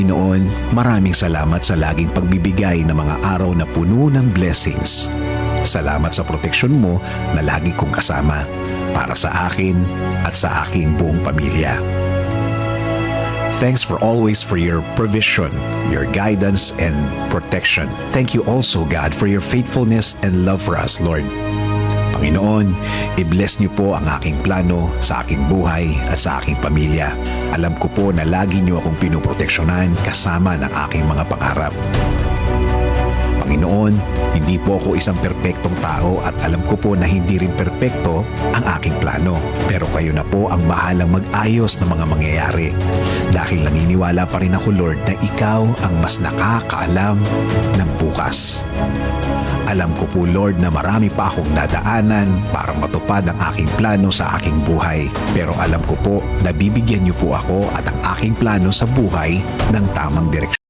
Panginoon, maraming salamat sa laging pagbibigay ng mga araw na puno ng blessings. Salamat sa proteksyon mo na lagi kong kasama para sa akin at sa aking buong pamilya. Thanks for always for your provision, your guidance, and protection. Thank you also, God, for your faithfulness and love for us, Lord. Panginoon, i-bless niyo po ang aking plano sa aking buhay at sa aking pamilya. Alam ko po na lagi niyo akong pinoproteksyonan kasama ng aking mga pangarap. Panginoon, hindi po ako isang perpektong tao at alam ko po na hindi rin perpekto ang aking plano. Pero kayo na po ang bahalang mag-ayos ng mga mangyayari. Dahil naniniwala pa rin ako, Lord, na ikaw ang mas nakakaalam ng bukas. Alam ko po, Lord, na marami pa akong dadaanan para matupad ang aking plano sa aking buhay. Pero alam ko po na bibigyan niyo po ako at ang aking plano sa buhay ng tamang direksyon.